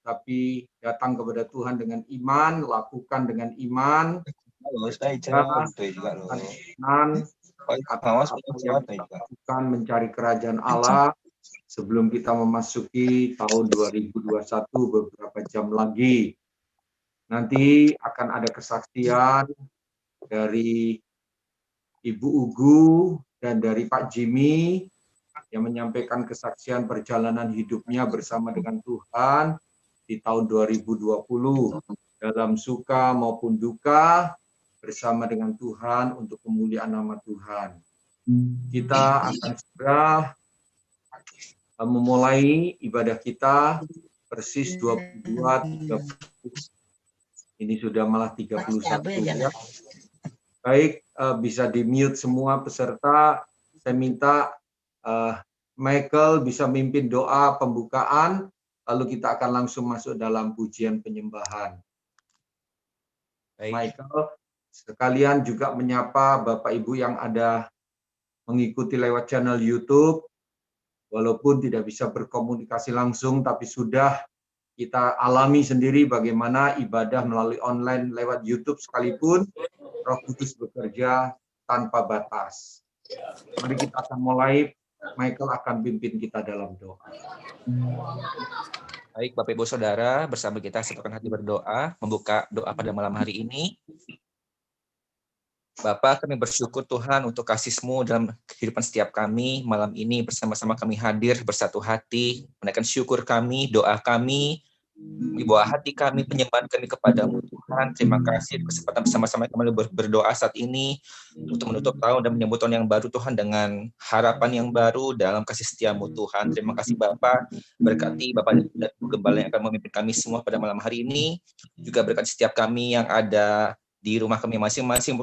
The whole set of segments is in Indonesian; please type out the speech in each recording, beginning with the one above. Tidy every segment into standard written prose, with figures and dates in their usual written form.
tapi datang kepada Tuhan dengan iman, lakukan dengan iman, lakukan mencari kerajaan Allah sebelum kita memasuki tahun 2021 beberapa jam lagi. Nanti akan ada kesaksian dari Ibu Ugu dan dari Pak Jimmy yang menyampaikan kesaksian perjalanan hidupnya bersama dengan Tuhan di tahun 2020 dalam suka maupun duka bersama dengan Tuhan untuk kemuliaan nama Tuhan. Kita akan segera memulai ibadah kita persis 22:30. Ini sudah malah 31 ya. Baik, bisa di-mute semua peserta. Saya minta Michael bisa mimpin doa pembukaan, lalu kita akan langsung masuk dalam pujian penyembahan. Baik. Michael, sekalian juga menyapa Bapak Ibu yang ada mengikuti lewat channel YouTube, walaupun tidak bisa berkomunikasi langsung, tapi sudah kita alami sendiri bagaimana ibadah melalui online lewat YouTube sekalipun, Roh Kudus bekerja tanpa batas. Mari kita akan mulai. Michael akan pimpin kita dalam doa. Baik, Bapak Ibu Saudara, bersama kita satukan hati berdoa, membuka doa pada malam hari ini. Bapa, kami bersyukur Tuhan untuk kasih-Mu dalam kehidupan setiap kami. Malam ini bersama-sama kami hadir bersatu hati, menaikkan syukur kami, doa kami, bawah hati kami, penyembahan kami kepadamu Tuhan. Terima kasih kesempatan bersama-sama kami berdoa saat ini untuk menutup tahun dan menyambut tahun yang baru Tuhan dengan harapan yang baru dalam kasih setiamu Tuhan. Terima kasih Bapak, berkati Bapak dan Gembala yang akan memimpin kami semua pada malam hari ini. Juga berkati setiap kami yang ada di rumah kami masing-masing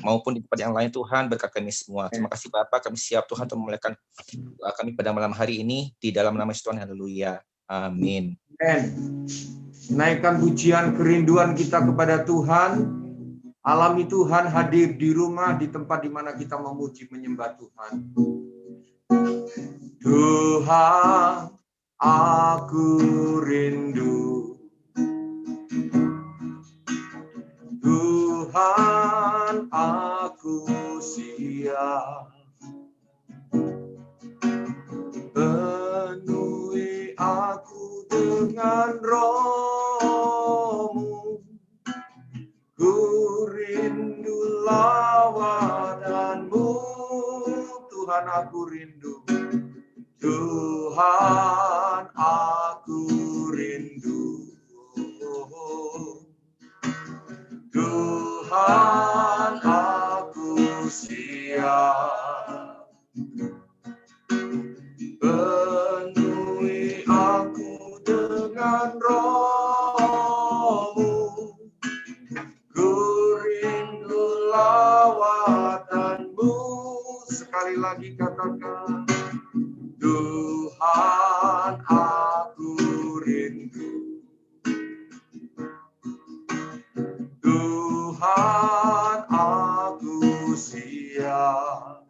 maupun di tempat yang lain Tuhan, berkat kami semua. Terima kasih Bapak, kami siap Tuhan untuk memulaikan doa kami pada malam hari ini di dalam nama Yesus Tuhan. Haleluya. Amin. Naikkan pujian kerinduan kita kepada Tuhan. Alami Tuhan hadir di rumah, di tempat di mana kita memuji menyembah Tuhan. Tuhan, aku rindu. Tuhan, aku siap. Penuhi aku dengan Roh-Mu. Ku rindu lawanan-Mu. Tuhan, aku rindu. Tuhan, aku rindu. Tuhan, aku siap. Penuhi aku dengan Roh-Mu. Ku rindu lawatan-Mu. Sekali lagi katakan. Tuhan, aku rindu. Tuhan, aku siap.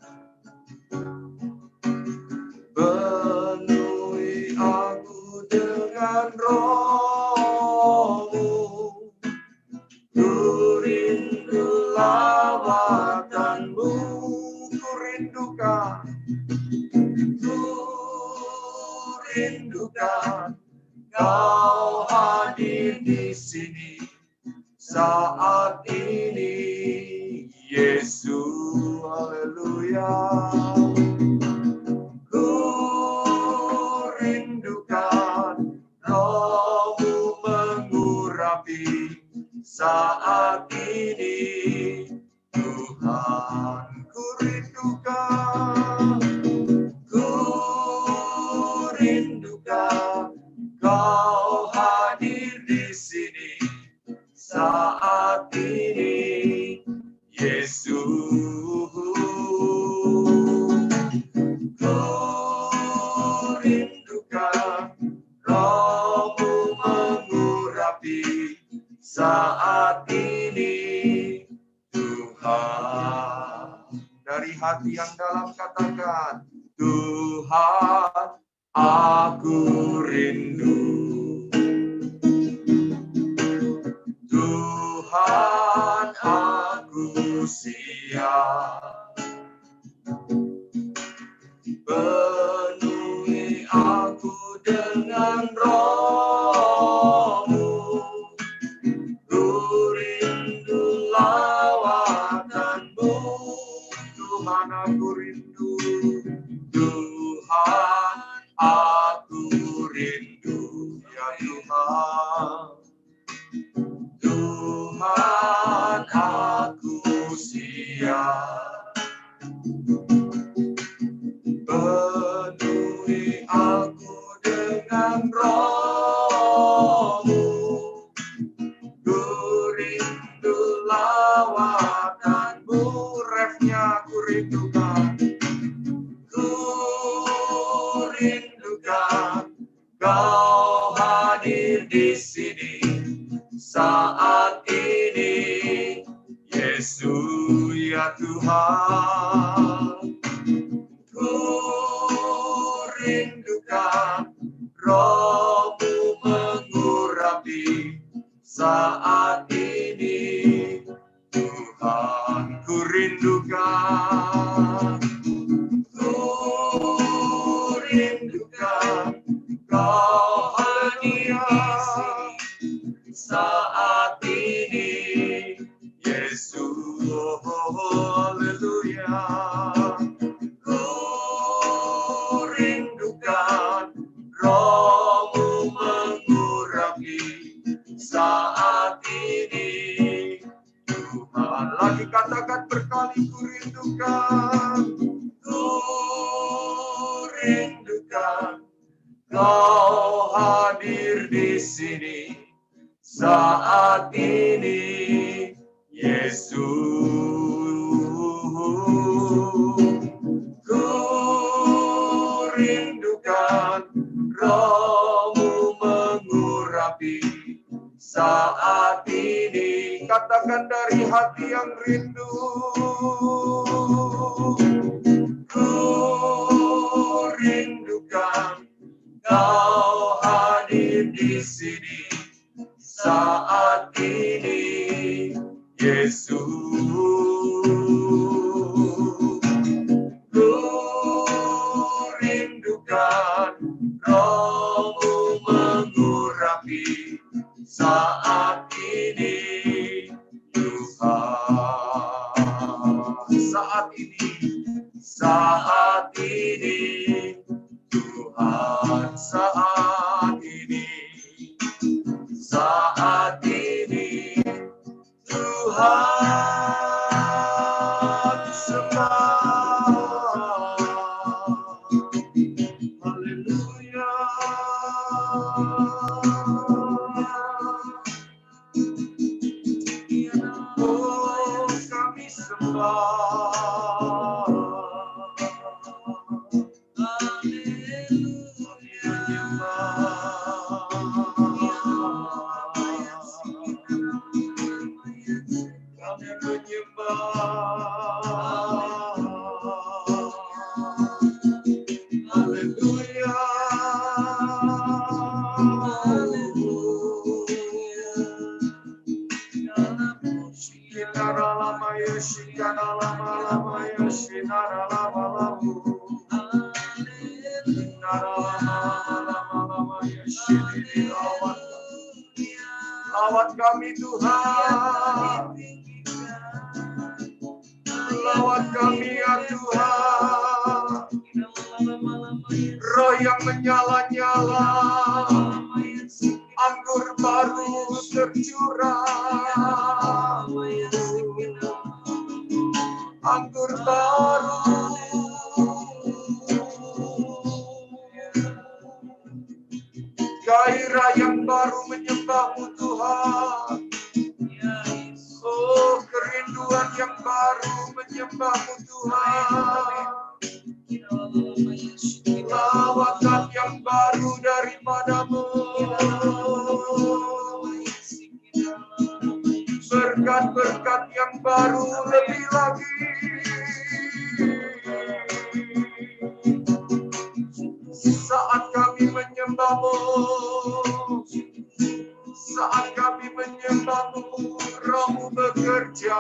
Penuhi aku dengan Roh-Mu. Ku rindu lawatan-Mu. Ku rindukan. Ku rindukan Kau hadir di sini saat ini, Yesus. Haleluya. Ku rindukan Roh-Mu mengurapi saat ini, Tuhan. Ku rindukan, ku rindukan Kau hadir di sini saat ini, Yesus. Ku rindukan Roh-Mu mengurapi saat ini, Tuhan. Dari hati yang dalam katakan, Tuhan, aku rindu. dengan roh-Mu. Ku rindu lawatan-Mu, Tuhan aku rindu, Tuhan aku rindu, ya Tuhan. Tuhan aku siap, penuhi aku dengan roh-Mu. Ku rindu lawatan-Mu, refnya ku rindukan. Ku rindukan Kau hadir di sini saat ini, Yesus ya Tuhan. Ku rindukan roh-Mu mengurapi saat ini, Tuhan ku rindukan. Ku rindukan Kau hadir saat ini, Yesus, haleluya. Ku rindukan roh-Mu mengurapi saat ini, Tuhan. Lagi katakan berkali, ku rindukan, ku rindukan Kau hadir di sini saat ini, Yesus. Ku rindukan roh-Mu mengurapi saat ini. Katakan dari hati yang rindu. Ku rindukan Kau hadir di sini saat ini, Yesus. Ku rindukan roh-Mu mengurapi saat ini, Tuhan. Saat ini, Tuhan, saat ini, Tuhan sembah. Haleluya. Oh, kami sembah. Haleluya. Lawat kami Tuhan, lawat kami ya Tuhan. Roh yang menyala-nyala, anggur baru tercurah, anggur baru. Gairah yang baru menyembah-Mu Tuhan. Oh, kerinduan yang baru menyembah-Mu Tuhan. Lawatan yang baru daripada-Mu. Berkat-berkat yang baru lebih lagi. Saat kami menyembah-Mu, saat kami menyembah-Mu, Roh-Mu bekerja.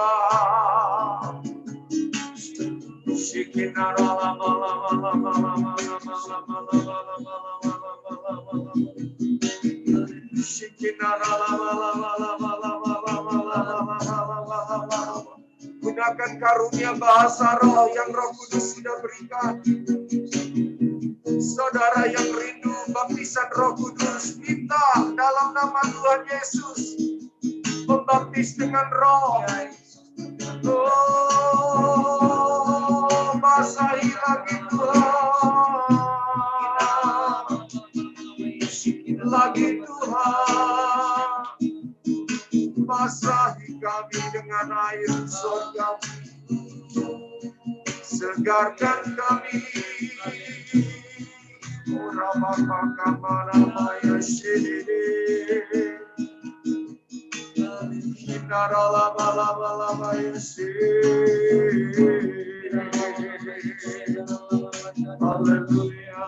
Gunakan karunia bahasa roh yang Roh Kudus sudah berikan. Saudara yang rindu baptisan Roh Kudus, minta dalam nama Tuhan Yesus, membaptis dengan roh. Oh, basahi lagi Tuhan. Lagi Tuhan. Basahi kami dengan air surga. Segarkan kami. Haleluya.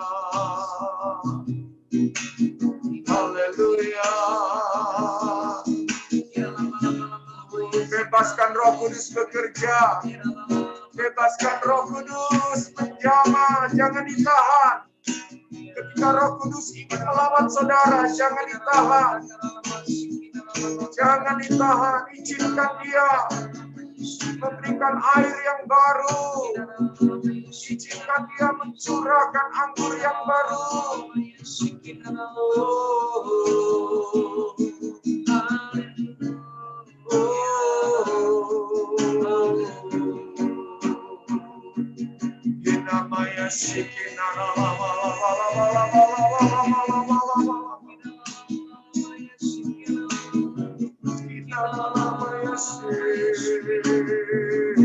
Haleluya. Bebaskan Roh Kudus bekerja. Bebaskan Roh Kudus menjamah, jangan ditahan. Ketika Roh Kudus ingin melawan saudara, jangan ditahan. Jangan ditahan, izinkan Dia memberikan air yang baru. Izinkan Dia mencurahkan anggur yang baru. Namanya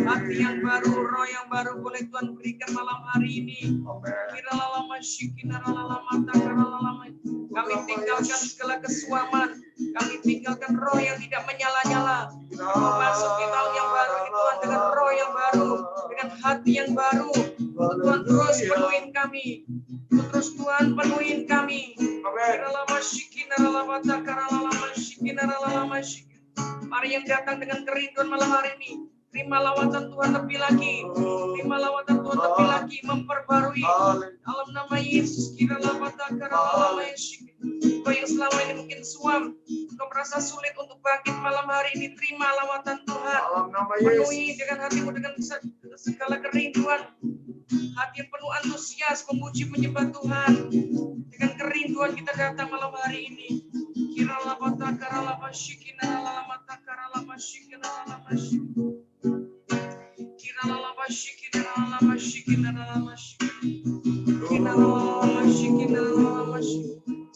hati yang baru, roh yang baru boleh Tuhan berikan malam hari ini. Kami tinggalkan segala kesuaman, kami tinggalkan roh yang tidak menyala-nyala. Memasuki tahun yang baru ini Tuhan dengan roh yang baru, dengan hati yang baru. Tuhan terus penuhin kami. Terus Tuhan penuhin kami. Mari yang datang dengan kerinduan malam hari ini, terima lawatan Tuhan lebih lagi. Terima lawatan Tuhan lebih lagi, memperbarui. Dalam nama Yesus, kau yang selama ini mungkin suam, kau merasa sulit untuk bangkit malam hari ini, terima lawatan Tuhan. Penuhi dengan hatimu dengan segala kerinduan. Hati yang penuh antusias memuji menyembah Tuhan. Dengan kerinduan kita datang malam hari ini.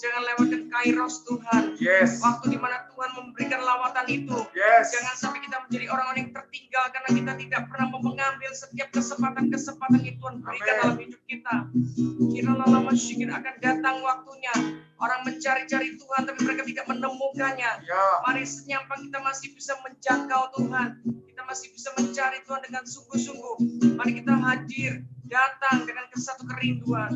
Jangan lewatkan kairos Tuhan. Yes. Waktu di mana Tuhan memberikan lawatan itu. Yes. Jangan sampai kita menjadi orang-orang yang tertinggal karena kita tidak pernah mengambil setiap kesempatan-kesempatan yang Tuhan berikan dalam hidup kita. Akan datang waktunya orang mencari-cari Tuhan tapi mereka tidak menemukannya. Mari senyampang kita masih bisa menjangkau Tuhan. Kita masih bisa mencari Tuhan dengan sungguh-sungguh. Mari kita hadir, datang dengan kesatu kerinduan.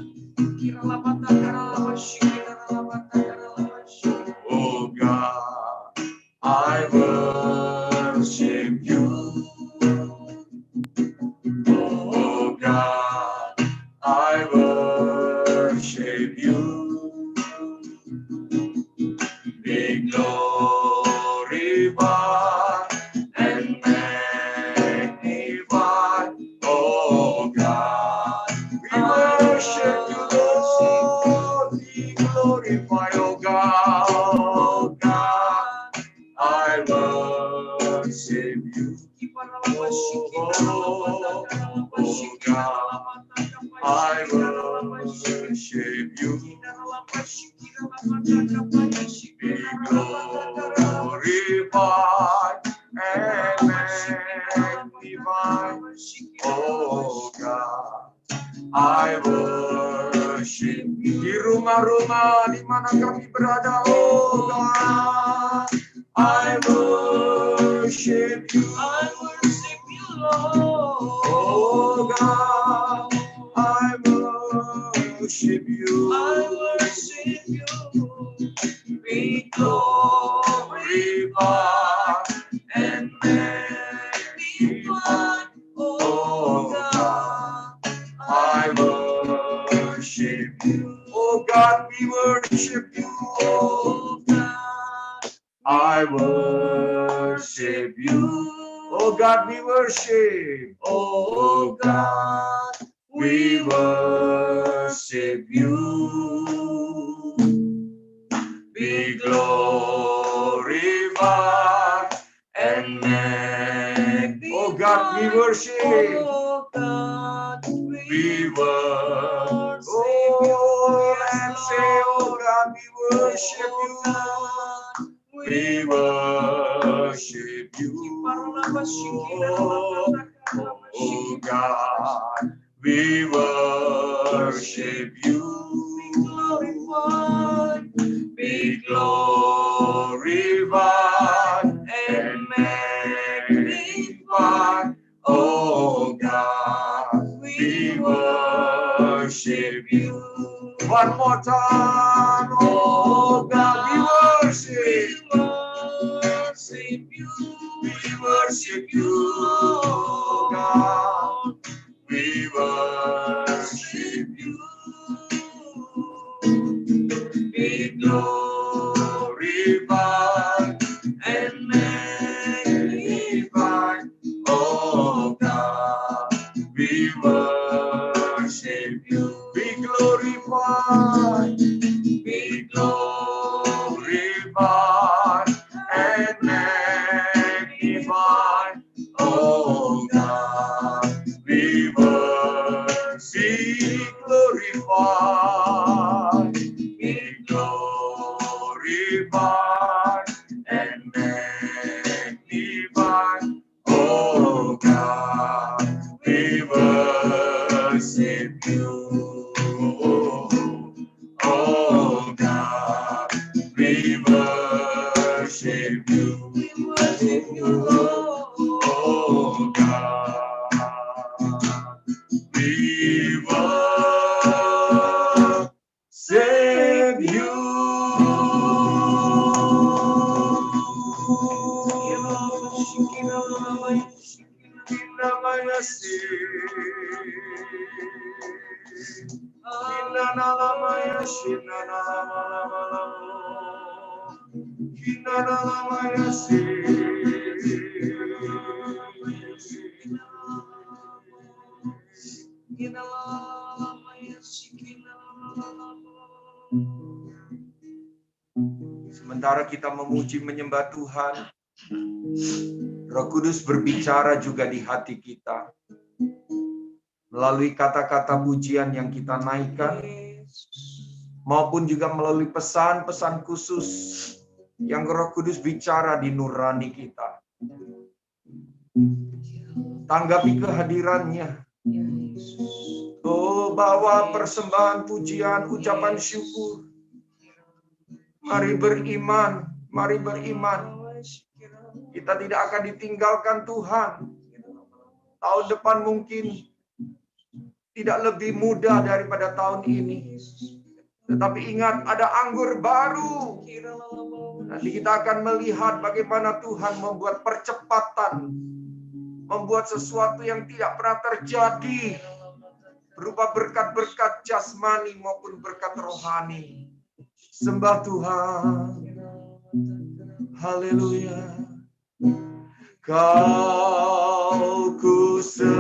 Oh God, I worship you. Oh God, I worship you. Be glorified and magnified. Oh God, we worship you, Lord. Be glorified, oh God. Oh God, I worship you. Oh God, I worship you. Be glorified and magnified. Oh God, I worship you. Di rumah-rumah di mana kami berada, oh God, I worship you. I worship you, Lord. Oh God, I worship you. I worship you. Be glorified and magnified. Oh God, I worship you. Oh God, we worship you. oh God, I worship you. Oh God, we worship. oh God, we worship you. Be glorified and magnified. Oh God, we worship. Oh God, we worship Oh, Yes, and say, oh God, we worship Oh you. God, We worship you. Oh God, we worship you. Be glorified and magnified. Oh God, we worship you. One more time. Oh God, we worship. We worship you, oh God. We worship you. Be glorified and magnified, oh God. We worship you. Be glorified. Be glorified and magnified, oh God. We worship. Be glorified. Be glorified and magnified, oh God. We worship you. Oh God, we worship you. We worship you, Oh God, we worship you. Sementara kita memuji menyembah Tuhan, Roh Kudus berbicara juga di hati kita. Melalui kata-kata pujian yang kita naikkan, maupun juga melalui pesan-pesan khusus yang Roh Kudus bicara di nurani kita. Tanggapi kehadirannya. Oh, bawa persembahan pujian, ucapan syukur. Mari beriman, mari beriman. Kita tidak akan ditinggalkan Tuhan. Tahun depan mungkin tidak lebih mudah daripada tahun ini. Tetapi ingat, ada anggur baru. Nanti kita akan melihat bagaimana Tuhan membuat percepatan. Membuat sesuatu yang tidak pernah terjadi. Berupa berkat-berkat jasmani maupun berkat rohani. Sembah Tuhan. Haleluya. Kau ku sembah.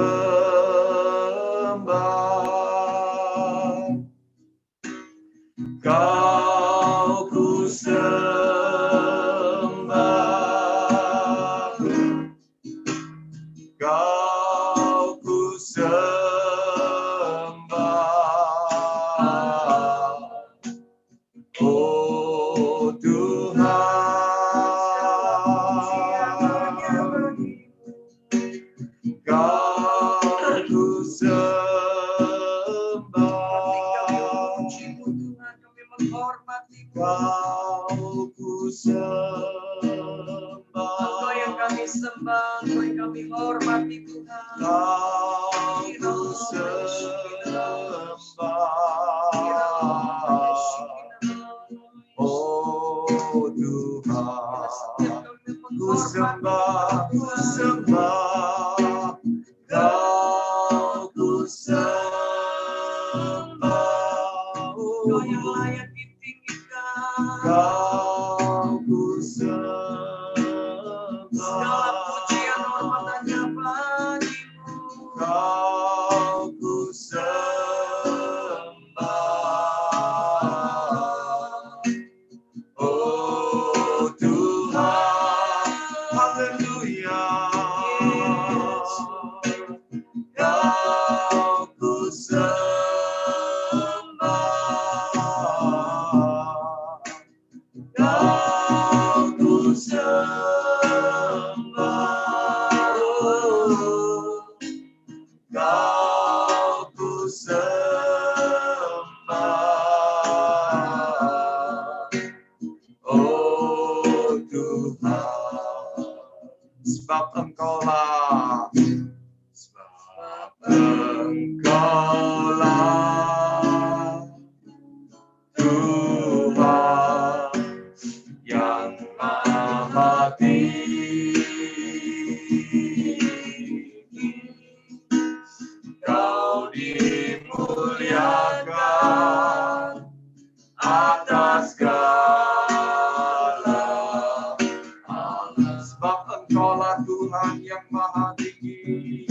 Kau ku sembah. Kau ku sembah. Oh Tuhan, Kau ku sembah. Kau ku sembah. Engkau yang kami sembah, Engkau yang kami hormati Tuhan. Kau ku sembah. Oh Tuhan, ku sembah, ku sembah. Kau ku sembah. Engkau yang layak ditinggikan. Kau ku sembah, Segala pujian hormat hanya bagimu. Kau ku sembah. Oh Tuhan, haleluya. Kau ku sembah, Kau ku sembah, Kau ku sembah. Oh Tuhan, sebab Engkaulah, sebab Engkaulah Tuhan yang Maha Tinggi. Kau dimuliakan atas segala alam. Sebab Engkaulah Tuhan yang Maha Tinggi.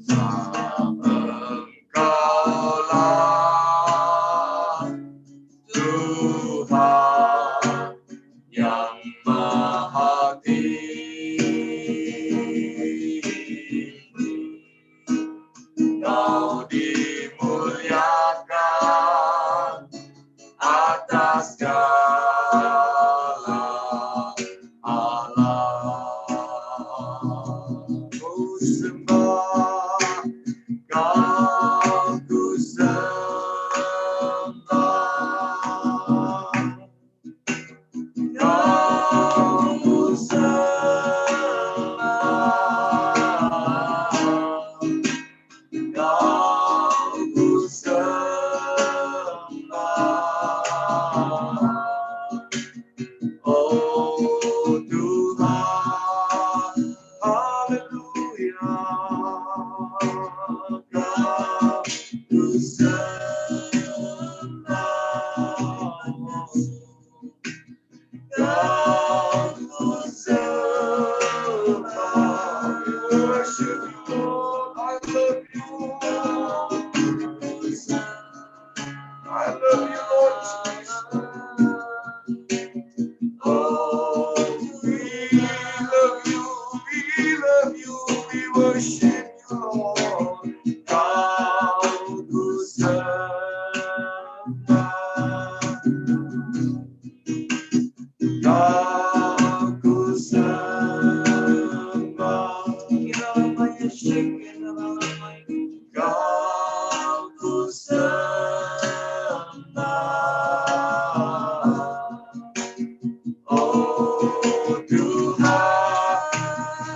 Sebab Engkaulah Tuhan yang Maha Tinggi. Kau dimuliakan atas segala alam. Ku sembah, Kau ku sembah, Kau ku sembah, Kau ku sembah. Oh Tuhan, haleluya. Kau ku sembah, Kau ku sembah. Worship you, Lord. I love you. I love you, Lord Jesus. Oh, we love you, we worship you, Lord. Kau ku sembah, Kau ku sembah, Kau ku sembah. Oh Tuhan,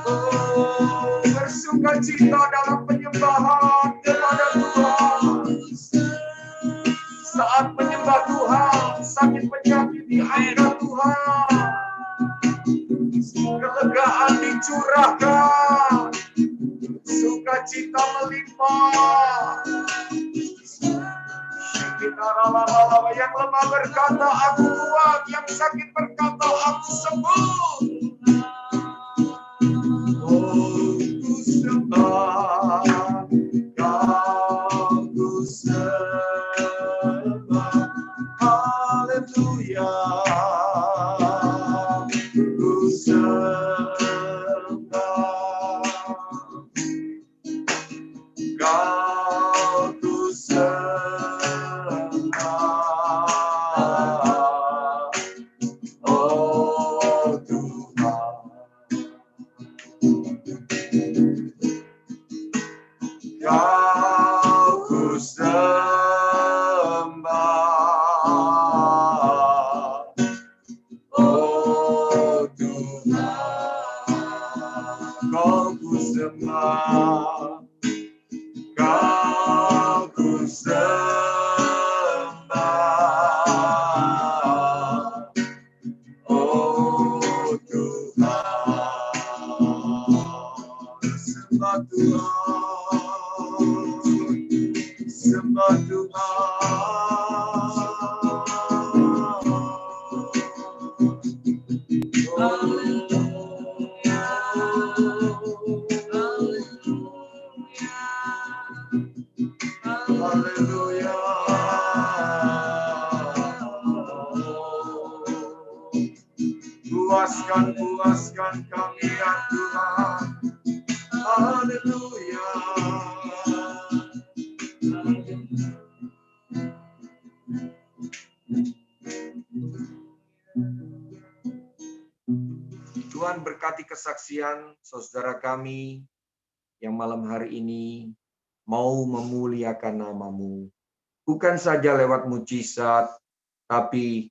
oh bersukacita dalam penyembahan kepada Tuhan. Saat menyembah Tuhan, sakit penyakit diangkat Tuhan. Kelegaan dicurahkan, sukacita melimpah. Yang lemah berkata aku kuat, yang sakit berkata aku sembuh. Oh ku sembah, Kau ku sembah, haleluya. Ku sembah, Kau ku sembah. Oh Tuhan, Kau ku sembah. Oh Tuhan, Kau ku sembah, Kau ku sembah. Oh Tuhan, sembah Tuhan, sembah Tuhan. puaskan kami ya Tuhan. Haleluya. Tuhan berkati kesaksian saudara kami yang malam hari ini mau memuliakan nama-Mu. Bukan saja lewat mujizat, tapi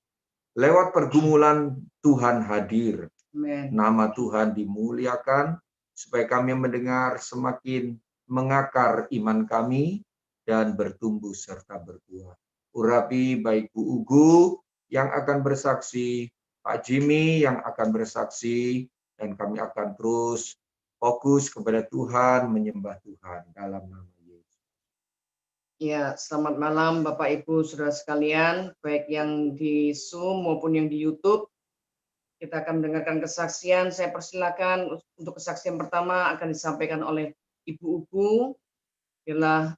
lewat pergumulan Tuhan hadir. Amen. Nama Tuhan dimuliakan, supaya kami mendengar semakin mengakar iman kami dan bertumbuh serta berbuah. Urapi baik Bu Ugu yang akan bersaksi, Pak Jimmy yang akan bersaksi, dan kami akan terus fokus kepada Tuhan, menyembah Tuhan dalam nama Yesus. Ya, selamat malam Bapak Ibu Saudara sekalian, baik yang di Zoom maupun yang di YouTube. Kita akan mendengarkan kesaksian. Saya persilakan untuk kesaksian pertama akan disampaikan oleh Ibu Ugu. Biarlah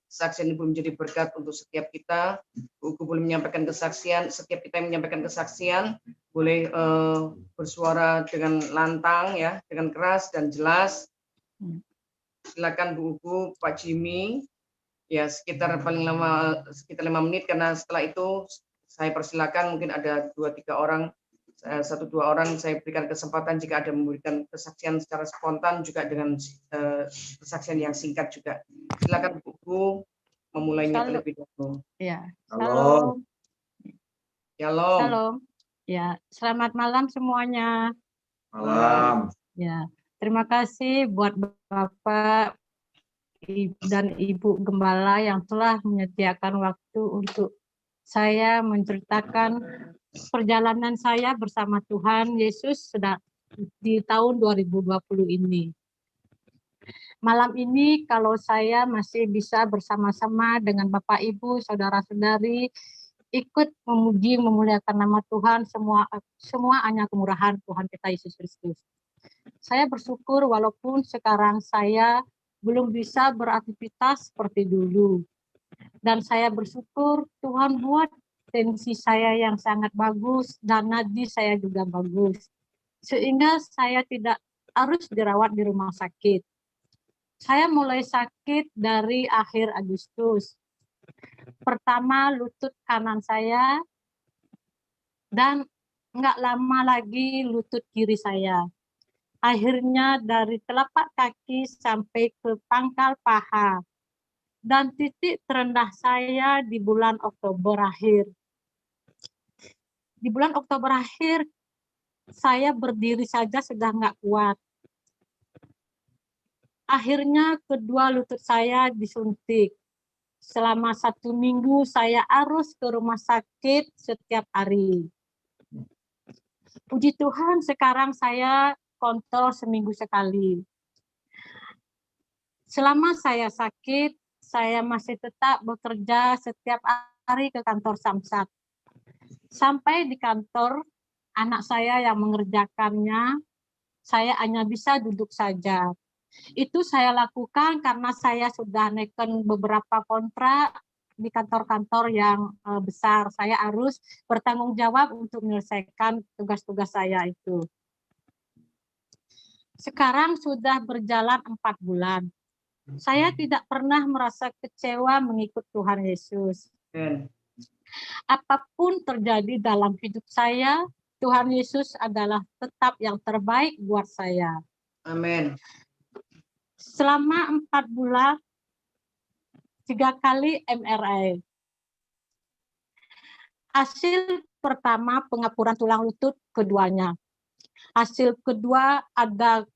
kesaksian Ibu menjadi berkat untuk setiap kita. Ibu Ugu boleh menyampaikan kesaksian, setiap kita yang menyampaikan kesaksian boleh bersuara dengan lantang ya, dengan keras dan jelas. Silakan Bu Ugu, Pak Jimmy. Ya, sekitar paling lama sekitar 5 menit, karena setelah itu saya persilakan mungkin ada 2-3 orang, 1-2 orang saya berikan kesempatan jika ada memberikan kesaksian secara spontan juga dengan kesaksian yang singkat juga. Silakan Bu memulainya terlebih dahulu. Ya, Halo. Shalom. Shalom. Ya, selamat malam semuanya. Malam. Ya, terima kasih buat Bapak dan Ibu Gembala yang telah menyediakan waktu untuk saya menceritakan perjalanan saya bersama Tuhan Yesus sudah di tahun 2020 ini. Malam ini kalau saya masih bisa bersama-sama dengan Bapak Ibu, saudara-saudari, ikut memuji memuliakan nama Tuhan, semua hanya kemurahan Tuhan kita Yesus Kristus. Saya bersyukur walaupun sekarang saya belum bisa beraktivitas seperti dulu. Dan saya bersyukur Tuhan buat tensi saya yang sangat bagus dan nadi saya juga bagus. Sehingga saya tidak harus dirawat di rumah sakit. Saya mulai sakit dari akhir Agustus. Pertama lutut kanan saya dan nggak lama lagi lutut kiri saya. Akhirnya dari telapak kaki sampai ke pangkal paha. Dan titik terendah saya di bulan Oktober akhir. Di bulan Oktober akhir, saya berdiri saja sudah nggak kuat. Akhirnya kedua lutut saya disuntik. Selama 1 minggu saya harus ke rumah sakit setiap hari. Puji Tuhan sekarang saya kontrol seminggu sekali. Selama saya sakit, saya masih tetap bekerja setiap hari ke kantor Samsat. Sampai di kantor, anak saya yang mengerjakannya, saya hanya bisa duduk saja. Itu saya lakukan karena saya sudah neken beberapa kontrak di kantor-kantor yang besar. Saya harus bertanggung jawab untuk menyelesaikan tugas-tugas saya itu. Sekarang sudah berjalan 4 bulan. Saya tidak pernah merasa kecewa mengikut Tuhan Yesus. Apapun terjadi dalam hidup saya, Tuhan Yesus adalah tetap yang terbaik buat saya. Amin. Selama 4 bulan, 3 kali MRI. Hasil pertama pengapuran tulang lutut keduanya. Hasil kedua ada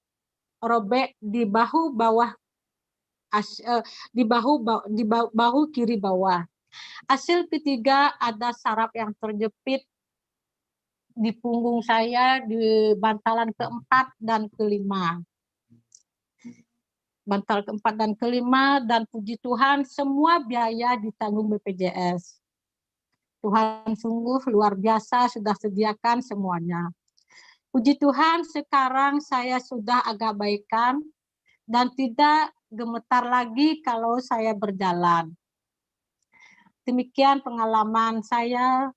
robek di bahu bawah, di bahu kiri bawah. Hasil ketiga ada saraf yang terjepit di punggung saya di bantalan keempat dan kelima. Bantal keempat dan kelima, dan puji Tuhan semua biaya ditanggung BPJS. Tuhan sungguh luar biasa sudah sediakan semuanya. Puji Tuhan sekarang saya sudah agak baikan dan tidak gemetar lagi kalau saya berjalan. Demikian pengalaman saya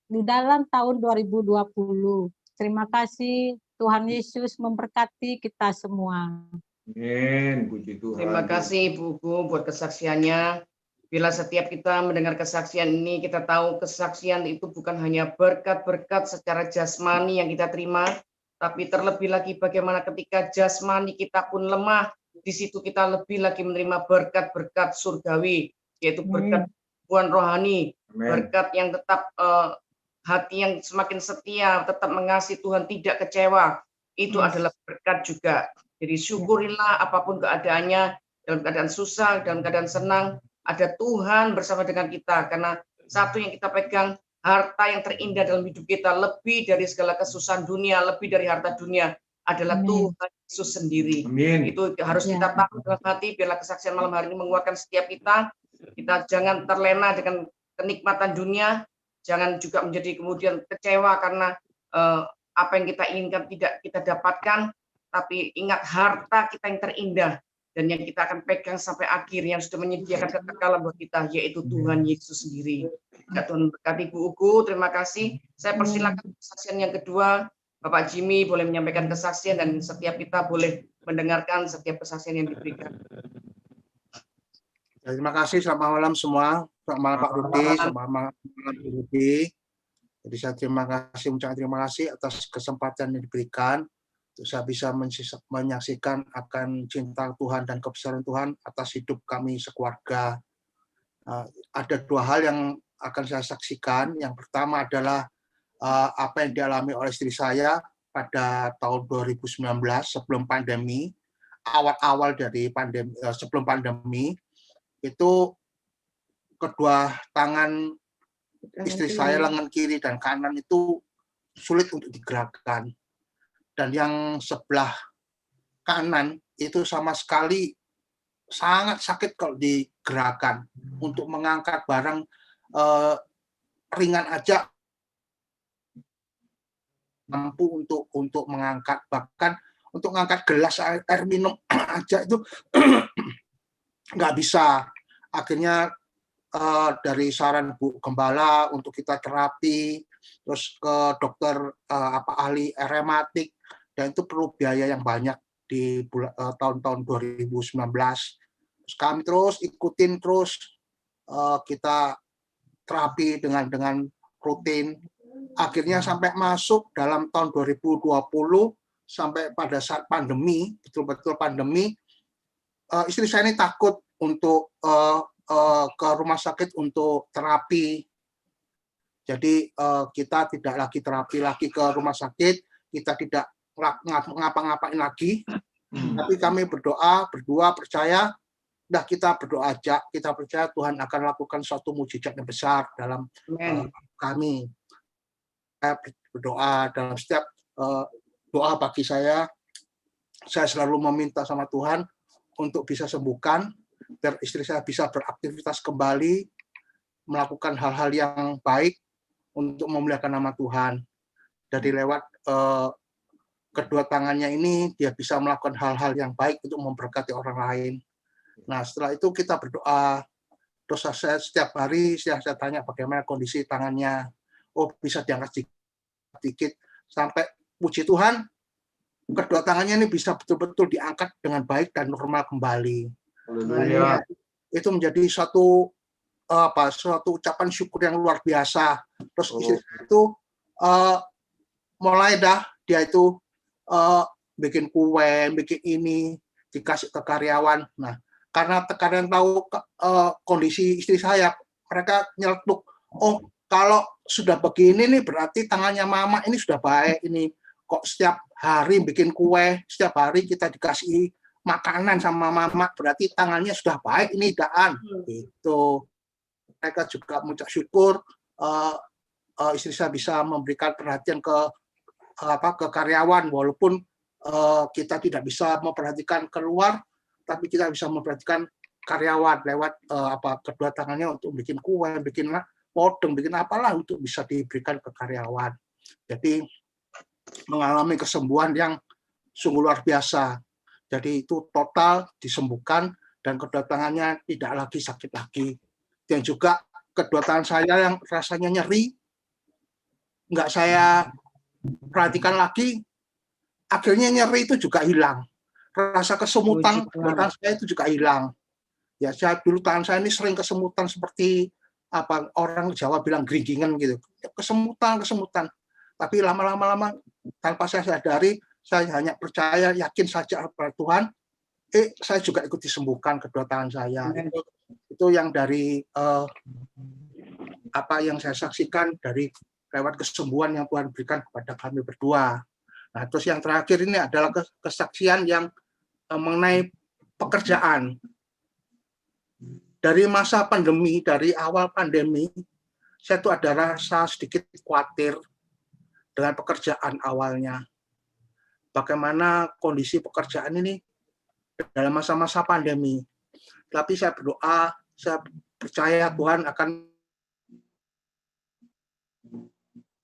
di dalam tahun 2020. Terima kasih, Tuhan Yesus memberkati kita semua. Amin. Puji Tuhan. Terima kasih Ibu buat kesaksiannya. Bila setiap kita mendengar kesaksian ini, kita tahu kesaksian itu bukan hanya berkat-berkat secara jasmani yang kita terima, tapi terlebih lagi bagaimana ketika jasmani kita pun lemah, di situ kita lebih lagi menerima berkat-berkat surgawi, yaitu berkat Tuhan rohani, Amin. berkat yang tetap hati yang semakin setia, tetap mengasihi Tuhan, tidak kecewa. Itu adalah berkat juga. Jadi syukurilah apapun keadaannya, dalam keadaan susah, dalam keadaan senang, ada Tuhan bersama dengan kita. Karena satu yang kita pegang, harta yang terindah dalam hidup kita, lebih dari segala kesusahan dunia, lebih dari harta dunia, adalah Tuhan Yesus sendiri. Amin. Itu harus kita tahu dalam hati, biarlah kesaksian malam hari ini menguatkan setiap kita. Kita jangan terlena dengan kenikmatan dunia, jangan juga menjadi kemudian kecewa karena apa yang kita inginkan tidak kita dapatkan, tapi ingat harta kita yang terindah dan yang kita akan pegang sampai akhir, yang sudah menyediakan kekekalan buat kita, yaitu Tuhan Yesus sendiri. Ya, Tuhan berkati Bu Ugu, terima kasih. Saya persilakan kesaksian yang kedua, Bapak Jimmy boleh menyampaikan kesaksian dan setiap kita boleh mendengarkan setiap kesaksian yang diberikan. Terima kasih, selamat malam semua. Selamat malam Pak Rudi, selamat malam Bu Rudi. Jadi saya ucapkan terima kasih atas kesempatan yang diberikan. Saya bisa menyaksikan akan cinta Tuhan dan kebesaran Tuhan atas hidup kami sekeluarga. Ada dua hal yang akan saya saksikan. Yang pertama adalah apa yang dialami oleh istri saya pada tahun 2019 sebelum pandemi, awal-awal dari pandemi, sebelum pandemi, itu kedua tangan istri saya, lengan kiri dan kanan itu sulit untuk digerakkan. Dan yang sebelah kanan itu sama sekali sangat sakit kalau digerakkan. Untuk mengangkat barang ringan aja mampu untuk mengangkat, bahkan untuk mengangkat gelas air minum aja itu nggak bisa. Akhirnya dari saran Bu Gembala untuk kita terapi, terus ke dokter ahli rematik, dan itu perlu biaya yang banyak di tahun-tahun 2019. Terus kami terus ikutin terus kita terapi dengan rutin. Akhirnya sampai masuk dalam tahun 2020 sampai pada saat pandemi, betul-betul pandemi, istri saya ini takut untuk ke rumah sakit untuk terapi. Jadi kita tidak lagi terapi lagi ke rumah sakit, kita tidak ngapa-ngapain lagi, tapi kami berdoa, berdua percaya, kita berdoa aja, kita percaya Tuhan akan lakukan suatu mujizat yang besar dalam kami. Saya berdoa dalam setiap doa pagi saya selalu meminta sama Tuhan untuk bisa sembuhkan, biar istri saya bisa beraktivitas kembali, melakukan hal-hal yang baik untuk memuliakan nama Tuhan. Jadi lewat kedua tangannya ini, dia bisa melakukan hal-hal yang baik untuk memberkati orang lain. Nah, setelah itu kita berdoa. Terus saya setiap hari saya tanya bagaimana kondisi tangannya. Oh, bisa diangkat sedikit. Sampai puji Tuhan, kedua tangannya ini bisa betul-betul diangkat dengan baik dan normal kembali. Nah, itu menjadi suatu ucapan syukur yang luar biasa. Terus istri itu mulai dia itu bikin kue, bikin ini, dikasih ke karyawan. Nah, karena kalian tahu kondisi istri saya, mereka nyeletuk, oh kalau sudah begini nih berarti tangannya mama ini sudah baik, ini kok setiap hari bikin kue, setiap hari kita dikasih makanan sama mama, berarti tangannya sudah baik ini Daan. Gitu. Mereka juga mengucap syukur istri saya bisa memberikan perhatian ke karyawan, walaupun kita tidak bisa memperhatikan keluar, tapi kita bisa memperhatikan karyawan lewat kedua tangannya untuk bikin kue, bikin podeng, bikin apalah untuk bisa diberikan ke karyawan. Jadi mengalami kesembuhan yang sungguh luar biasa. Jadi itu total disembuhkan dan kedua tangannya tidak lagi sakit lagi. Dan juga kedua tangan saya yang rasanya nyeri, nggak saya perhatikan lagi, akhirnya nyeri itu juga hilang. Rasa kesemutan Puji Tuhan. tangan saya itu juga hilang. Ya, saya dulu tangan saya ini sering kesemutan seperti apa orang Jawa bilang geringingan gitu. Kesemutan. Tapi lama-lama tanpa saya sadari, saya hanya percaya, yakin saja kepada Tuhan. Saya juga ikut disembuhkan kedua tangan saya. Itu yang dari apa yang saya saksikan dari lewat kesembuhan yang Tuhan berikan kepada kami berdua. Nah, terus yang terakhir ini adalah kesaksian yang mengenai pekerjaan. Dari masa pandemi, dari awal pandemi, saya tuh ada rasa sedikit khawatir dengan pekerjaan awalnya. Bagaimana kondisi pekerjaan ini dalam masa-masa pandemi. Tapi saya berdoa, saya percaya Tuhan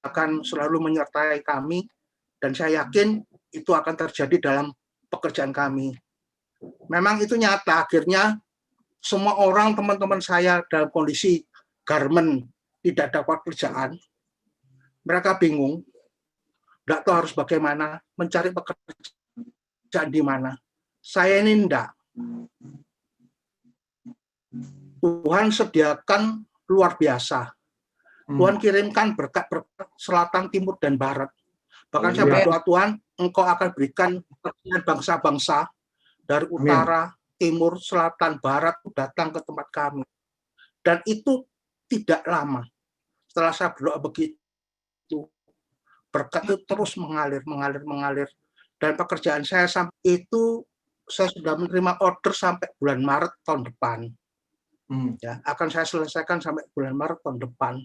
akan selalu menyertai kami, dan saya yakin itu akan terjadi dalam pekerjaan kami. Memang itu nyata, akhirnya semua orang, teman-teman saya dalam kondisi garment, tidak dapat kerjaan. Mereka bingung, nggak tahu harus bagaimana, mencari pekerjaan di mana. Saya ini enggak. Tuhan sediakan luar biasa. Tuhan kirimkan berkat-berkat selatan, timur, dan barat. Bahkan saya berdoa, Tuhan, Engkau akan berikan bangsa-bangsa dari utara, timur, selatan, barat datang ke tempat kami. Dan itu tidak lama. Setelah saya berdoa begitu, berkat itu terus mengalir. Dan pekerjaan saya sampai itu, saya sudah menerima order sampai bulan Maret tahun depan. Ya, akan saya selesaikan sampai bulan Maret tahun depan.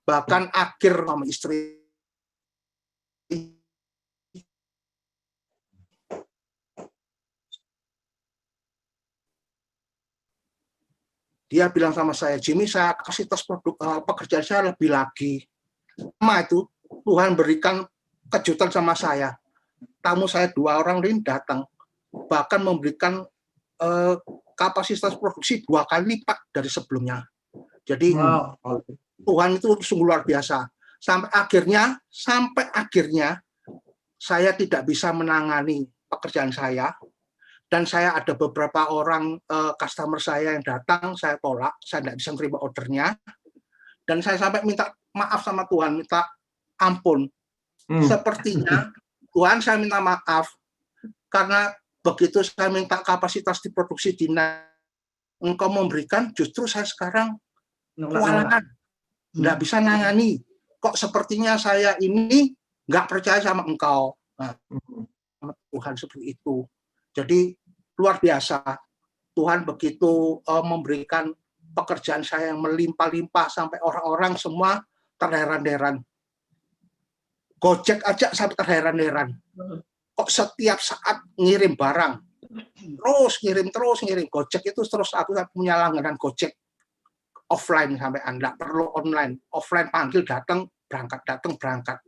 Bahkan akhir sama istri dia bilang sama saya, Jimmy, saya kasih tes pekerjaan saya lebih lagi. Itu Tuhan berikan kejutan sama saya. Tamu saya 2 orang ini datang, bahkan memberikan kapasitas produksi 2 kali lipat dari sebelumnya. Jadi Tuhan itu sungguh luar biasa. Sampai akhirnya saya tidak bisa menangani pekerjaan saya, dan saya ada beberapa orang customer saya yang datang, saya tolak, saya tidak bisa menerima ordernya, dan saya sampai minta maaf sama Tuhan, minta ampun. Sepertinya Tuhan, saya minta maaf karena begitu saya minta kapasitas diproduksi Engkau memberikan, justru saya sekarang kewalahan, nggak bisa nangani. Kok sepertinya saya ini nggak percaya sama Engkau. Nah, Tuhan seperti itu. Jadi luar biasa. Tuhan begitu memberikan pekerjaan saya yang melimpah-limpah sampai orang-orang semua terheran-heran. Gojek aja sampai terheran-heran. Kok setiap saat ngirim barang, terus ngirim. Gojek itu terus, aku punya langganan Gojek offline sampai Anda perlu online, offline panggil datang berangkat.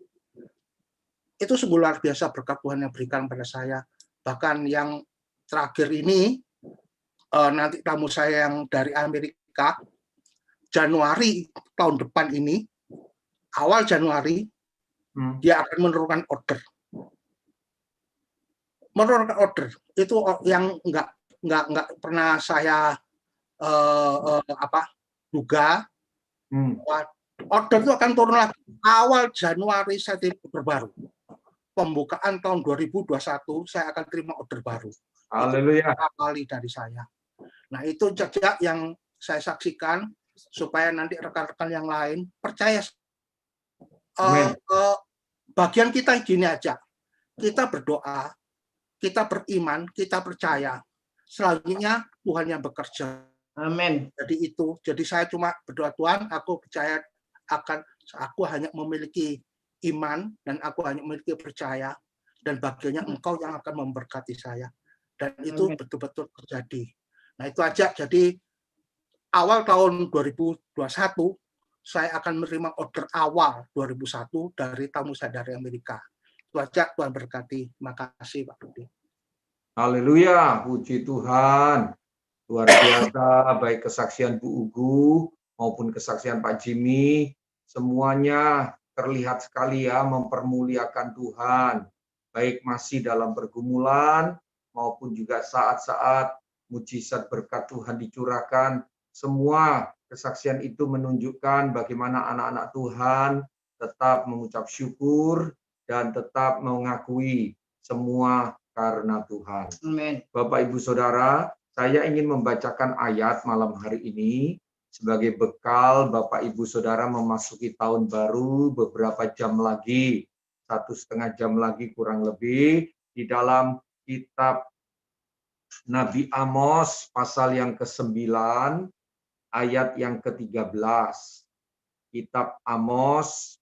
Itu sungguh luar biasa berkat Tuhan yang berikan pada saya. Bahkan yang terakhir ini, nanti tamu saya yang dari Amerika, Januari tahun depan ini, awal Januari, dia akan menurunkan order. Itu yang nggak pernah saya duga. Order itu akan turun lagi. Awal Januari saya terima order baru. Pembukaan tahun 2021 saya akan terima order baru. Haleluya. Kali dari saya. Nah, itu jejak yang saya saksikan supaya nanti rekan-rekan yang lain percaya. Bagian kita gini aja. Kita berdoa, kita beriman, kita percaya. Selanjutnya Tuhan yang bekerja. Amin. Jadi saya cuma berdoa, Tuhan, aku percaya aku hanya memiliki iman dan aku hanya memiliki percaya, dan bagiannya Engkau yang akan memberkati saya. Dan itu betul-betul terjadi. Nah, itu aja. Jadi awal tahun 2021 saya akan menerima order awal 2001 dari tamu saya dari Amerika. Itu aja, Tuhan berkati. Terima kasih, Pak Budi. Haleluya, puji Tuhan. Luar biasa, baik kesaksian Bu Ugu maupun kesaksian Pak Jimmy, semuanya terlihat sekali ya mempermuliakan Tuhan, baik masih dalam pergumulan maupun juga saat-saat mujizat berkat Tuhan dicurahkan. Semua kesaksian itu menunjukkan bagaimana anak-anak Tuhan tetap mengucap syukur dan tetap mengakui semua karena Tuhan. Amin. Bapak, Ibu, Saudara, saya ingin membacakan ayat malam hari ini sebagai bekal Bapak, Ibu, Saudara memasuki tahun baru beberapa jam lagi, 1,5 jam lagi kurang lebih, di dalam kitab Nabi Amos pasal yang ke-9, ayat yang ke-13. Kitab Amos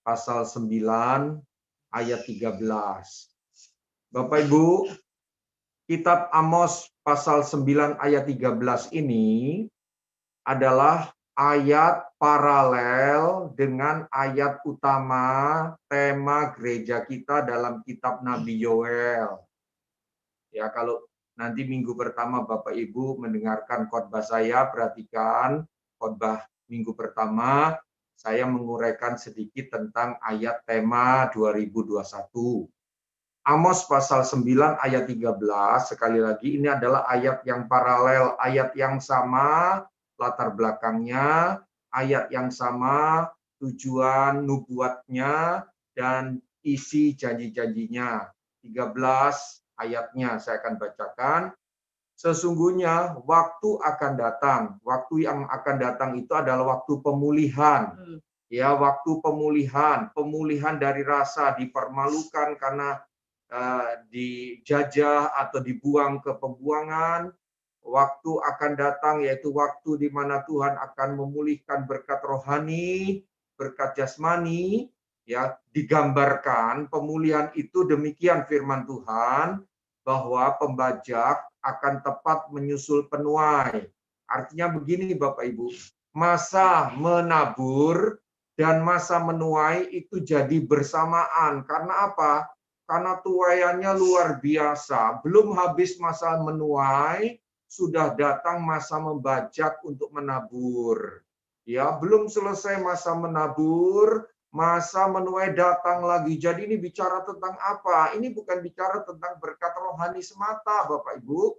pasal 9, ayat 13. Bapak, Ibu, Kitab Amos pasal 9 ayat 13 ini adalah ayat paralel dengan ayat utama tema gereja kita dalam kitab Nabi Yoel. Ya, kalau nanti minggu pertama Bapak Ibu mendengarkan khotbah saya, perhatikan khotbah minggu pertama saya menguraikan sedikit tentang ayat tema 2021. Amos pasal 9 ayat 13, sekali lagi ini adalah ayat yang paralel, ayat yang sama latar belakangnya, ayat yang sama tujuan nubuatnya dan isi janji-janjinya. 13 ayatnya saya akan bacakan. Sesungguhnya waktu akan datang. Waktu yang akan datang itu adalah waktu pemulihan. Ya, waktu pemulihan dari rasa dipermalukan karena dijajah atau dibuang ke pembuangan. Waktu akan datang yaitu waktu di mana Tuhan akan memulihkan berkat rohani, berkat jasmani, ya, digambarkan pemulihan itu demikian firman Tuhan bahwa pembajak akan tepat menyusul penuai. Artinya begini Bapak Ibu, masa menabur dan masa menuai itu jadi bersamaan. Karena apa? Karena tuaiannya luar biasa. Belum habis masa menuai, sudah datang masa membajak untuk menabur. Ya, belum selesai masa menabur, masa menuai datang lagi. Jadi ini bicara tentang apa? Ini bukan bicara tentang berkat rohani semata, Bapak Ibu.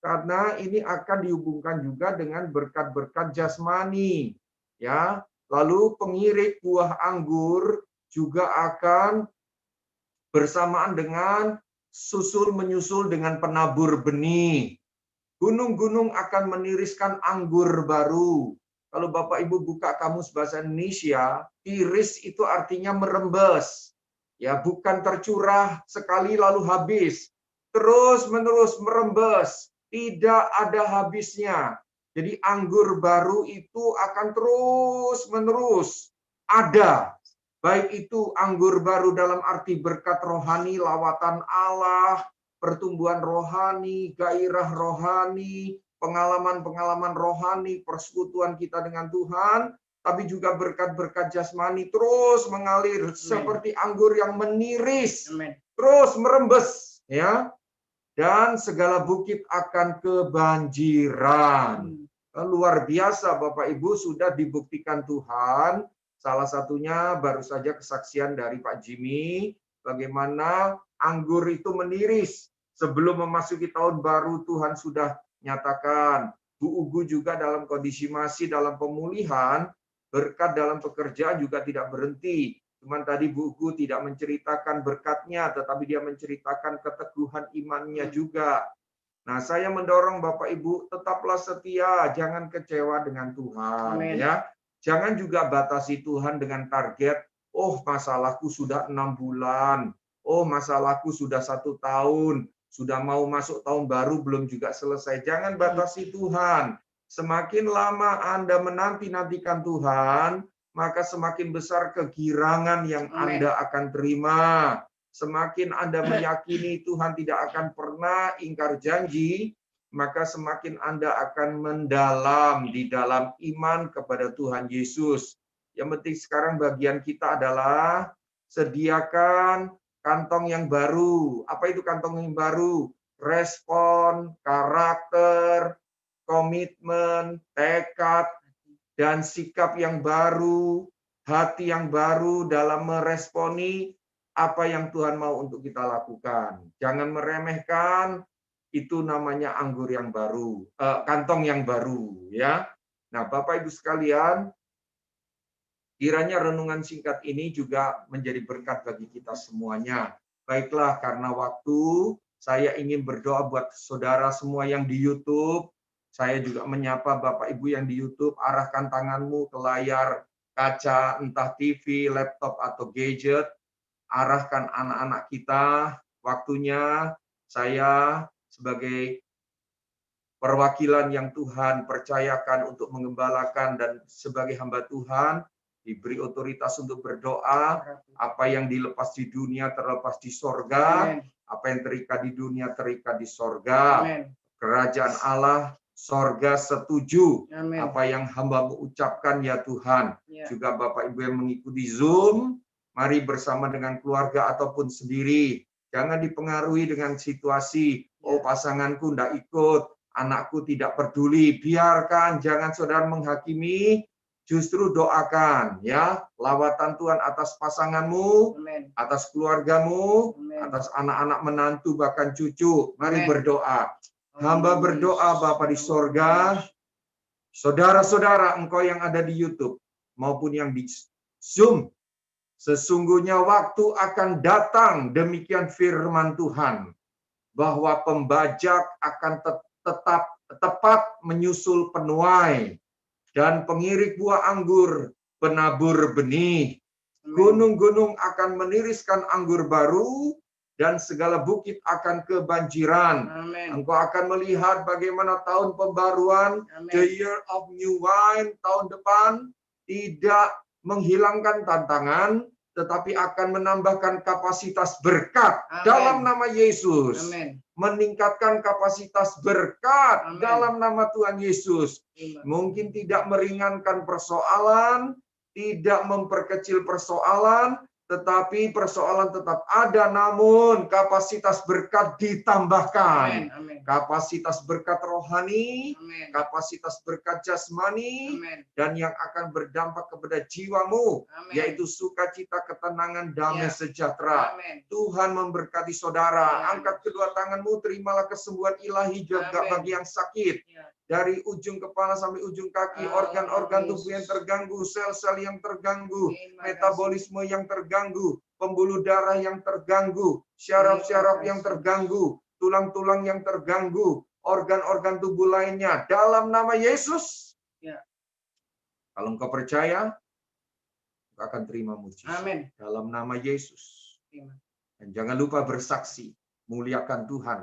Karena ini akan dihubungkan juga dengan berkat-berkat jasmani. Ya, lalu pengirik buah anggur juga akan bersamaan dengan susul menyusul dengan penabur benih. Gunung-gunung akan meniriskan anggur baru. Kalau Bapak Ibu buka kamus bahasa Indonesia, tiris itu artinya merembes. Ya, bukan tercurah sekali lalu habis. Terus-menerus merembes, tidak ada habisnya. Jadi anggur baru itu akan terus-menerus ada. Baik itu anggur baru dalam arti berkat rohani, lawatan Allah, pertumbuhan rohani, gairah rohani, pengalaman-pengalaman rohani, persekutuan kita dengan Tuhan, tapi juga berkat-berkat jasmani terus mengalir. Amen. Seperti anggur yang meniris, amen, terus merembes, ya. Dan segala bukit akan kebanjiran. Luar biasa Bapak Ibu, sudah dibuktikan Tuhan. Salah satunya baru saja kesaksian dari Pak Jimmy, bagaimana anggur itu meniris. Sebelum memasuki tahun baru Tuhan sudah nyatakan. Bu Ugu juga dalam kondisi masih dalam pemulihan, berkat dalam pekerjaan juga tidak berhenti. Cuman tadi Bu Ugu tidak menceritakan berkatnya, tetapi dia menceritakan keteguhan imannya juga. Nah, saya mendorong Bapak Ibu, tetaplah setia, jangan kecewa dengan Tuhan. Amen. Ya. Jangan juga batasi Tuhan dengan target, oh masalahku sudah 6 bulan, oh masalahku sudah 1 tahun, sudah mau masuk tahun baru belum juga selesai. Jangan batasi Tuhan. Semakin lama Anda menanti-nantikan Tuhan, maka semakin besar kegirangan yang Anda akan terima. Semakin Anda meyakini Tuhan tidak akan pernah ingkar janji, maka semakin Anda akan mendalam di dalam iman kepada Tuhan Yesus. Yang penting sekarang bagian kita adalah sediakan kantong yang baru. Apa itu kantong yang baru? Respon, karakter, komitmen, tekad, dan sikap yang baru, hati yang baru dalam meresponi apa yang Tuhan mau untuk kita lakukan. Jangan meremehkan, itu namanya anggur yang baru, kantong yang baru, ya. Nah, Bapak Ibu sekalian, kiranya renungan singkat ini juga menjadi berkat bagi kita semuanya. Baiklah, karena waktu, saya ingin berdoa buat saudara semua yang di YouTube. Saya juga menyapa Bapak Ibu yang di YouTube, arahkan tanganmu ke layar kaca, entah TV, laptop, atau gadget. Arahkan anak-anak kita. Waktunya saya sebagai perwakilan yang Tuhan percayakan untuk mengembalakan dan sebagai hamba Tuhan, diberi otoritas untuk berdoa. Apa yang dilepas di dunia terlepas di sorga. Apa yang terikat di dunia terikat di sorga. Kerajaan Allah, sorga setuju. Apa yang hamba-Mu ucapkan ya Tuhan. Juga Bapak Ibu yang mengikuti Zoom, mari bersama dengan keluarga ataupun sendiri. Jangan dipengaruhi dengan situasi, oh pasanganku tidak ikut, anakku tidak peduli. Biarkan, jangan saudara menghakimi, justru doakan ya, lawatan Tuhan atas pasanganmu, atas keluargamu, atas anak-anak menantu bahkan cucu. Mari berdoa. Hamba berdoa Bapa di sorga, saudara-saudara engkau yang ada di YouTube maupun yang di Zoom, sesungguhnya waktu akan datang, demikian firman Tuhan, bahwa pembajak akan tepat menyusul penuai, dan pengirik buah anggur penabur benih. Gunung-gunung akan meniriskan anggur baru, dan segala bukit akan kebanjiran. Engkau akan melihat bagaimana tahun pembaruan, the year of new wine, tahun depan tidak menghilangkan tantangan, tetapi akan menambahkan kapasitas berkat dalam nama Yesus. Meningkatkan kapasitas berkat dalam nama Tuhan Yesus. Mungkin tidak meringankan persoalan, tidak memperkecil persoalan, tetapi persoalan tetap ada, namun kapasitas berkat ditambahkan. Kapasitas berkat rohani, kapasitas berkat jasmani, dan yang akan berdampak kepada jiwamu, yaitu sukacita, ketenangan, damai sejahtera. Tuhan memberkati saudara. Angkat kedua tanganmu, terimalah kesembuhan ilahi juga bagi yang sakit. Dari ujung kepala sampai ujung kaki, organ-organ tubuh yang terganggu, sel-sel yang terganggu, metabolisme yang terganggu, pembuluh darah yang terganggu, syaraf-syaraf yang terganggu, tulang-tulang yang terganggu, organ-organ tubuh lainnya, dalam nama Yesus. Kalau engkau percaya, engkau akan terima mujizat. Dalam nama Yesus. Dan jangan lupa bersaksi, muliakan Tuhan.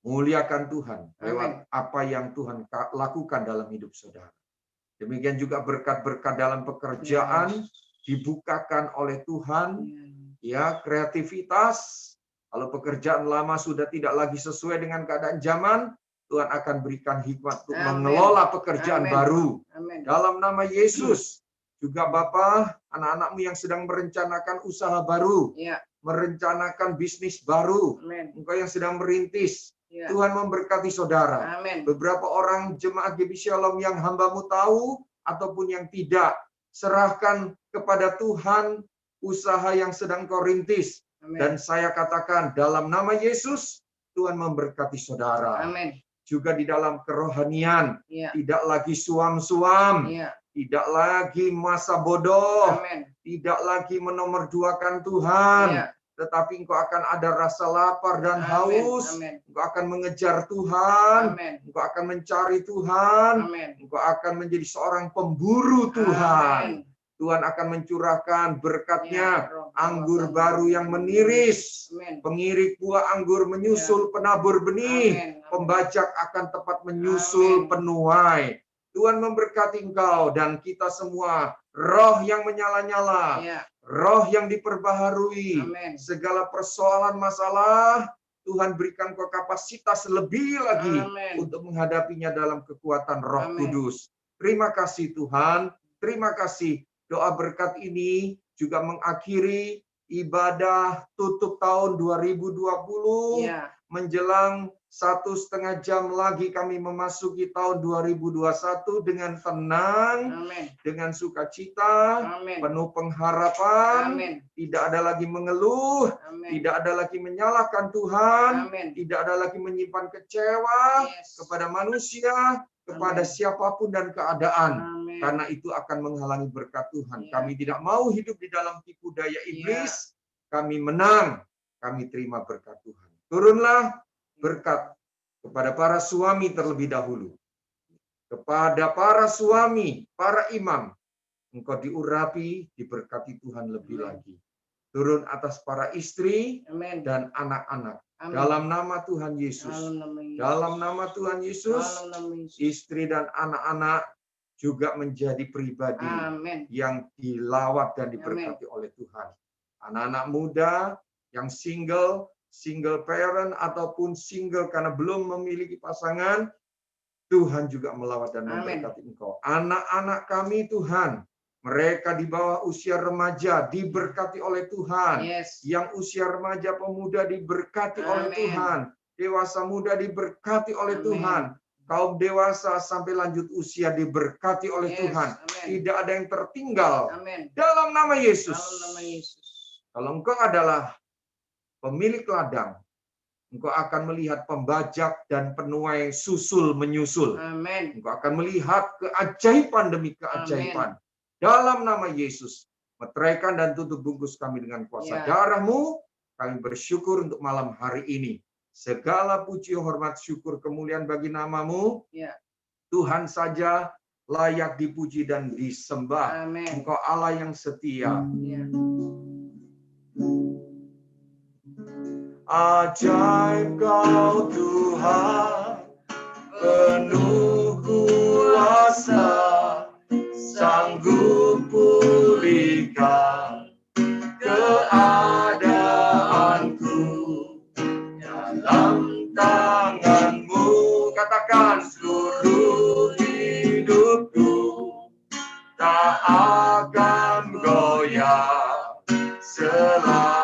Muliakan Tuhan lewat apa yang Tuhan lakukan dalam hidup saudara. Demikian juga berkat-berkat dalam pekerjaan dibukakan oleh Tuhan. Ya, kreativitas. Kalau pekerjaan lama sudah tidak lagi sesuai dengan keadaan zaman, Tuhan akan berikan hikmat untuk mengelola pekerjaan baru. Dalam nama Yesus. Juga Bapa, anak-anakmu yang sedang merencanakan usaha baru, merencanakan bisnis baru, engkau yang sedang merintis, Tuhan memberkati saudara. Beberapa orang jemaat GB Shalom yang hamba-Mu tahu ataupun yang tidak, serahkan kepada Tuhan usaha yang sedang kau rintis. Dan saya katakan dalam nama Yesus, Tuhan memberkati saudara. Juga di dalam kerohanian, tidak lagi suam-suam, tidak lagi masa bodoh, tidak lagi menomorduakan Tuhan. Tetapi engkau akan ada rasa lapar dan haus. Engkau akan mengejar Tuhan. Engkau akan mencari Tuhan. Engkau akan menjadi seorang pemburu Tuhan. Tuhan akan mencurahkan berkat-Nya, anggur baru yang meniris. Pengirik buah anggur menyusul penabur benih. Pembajak akan tepat menyusul penuai. Tuhan memberkati engkau dan kita semua. Roh yang menyala-nyala, roh yang diperbaharui, segala persoalan masalah, Tuhan berikan kau kapasitas lebih lagi untuk menghadapinya dalam kekuatan Roh Kudus. Terima kasih Tuhan, terima kasih. Doa berkat ini juga mengakhiri ibadah tutup tahun 2020 menjelang 1,5 jam lagi kami memasuki tahun 2021 dengan tenang, Amin. dengan sukacita, Amin. penuh pengharapan, Amin. tidak ada lagi mengeluh, Amin. tidak ada lagi menyalahkan Tuhan, Amin. tidak ada lagi menyimpan kecewa Yes. kepada manusia, kepada Amin. siapapun dan keadaan. Amin. Karena itu akan menghalangi berkat Tuhan. Ya. Kami tidak mau hidup di dalam tipu daya iblis. Kami menang. Kami terima berkat Tuhan. Turunlah berkat kepada para suami terlebih dahulu. Kepada para suami, para imam. Engkau diurapi, diberkati Tuhan lebih lagi. Turun atas para istri Amin. dan anak-anak. Amin. Dalam nama Tuhan Yesus. Dalam nama Yesus. Dalam nama Tuhan Yesus. Dalam nama Yesus. Istri dan anak-anak juga menjadi pribadi Amin. yang dilawat dan diberkati oleh Tuhan. Anak-anak muda yang single parent ataupun single karena belum memiliki pasangan, Tuhan juga melawat dan memberkati engkau. Anak-anak kami Tuhan, mereka di bawah usia remaja diberkati oleh Tuhan. Yes. Yang usia remaja pemuda diberkati oleh Amin. Tuhan. Dewasa muda diberkati oleh Amin. Tuhan. Kaum dewasa sampai lanjut usia diberkati oleh Yes. Tuhan. Amin. Tidak ada yang tertinggal. Amin. Dalam nama Yesus. Dalam nama Yesus. Kalau engkau adalah pemilik ladang, engkau akan melihat pembajak dan penuai susul menyusul. Amin. Engkau akan melihat keajaiban demi keajaiban. Dalam nama Yesus, meteraikan dan tutup bungkus kami dengan kuasa darah-Mu. Kami bersyukur untuk malam hari ini. Segala puji, hormat, syukur, kemuliaan bagi nama-Mu. Ya. Tuhan saja layak dipuji dan disembah. Amin. Engkau Allah yang setia. Ya. Ajaib Kau Tuhan, penuh kuasa, sanggup pulihkan keadaanku dalam tangan-Mu. Katakan, seluruh hidupku tak akan goyah selama.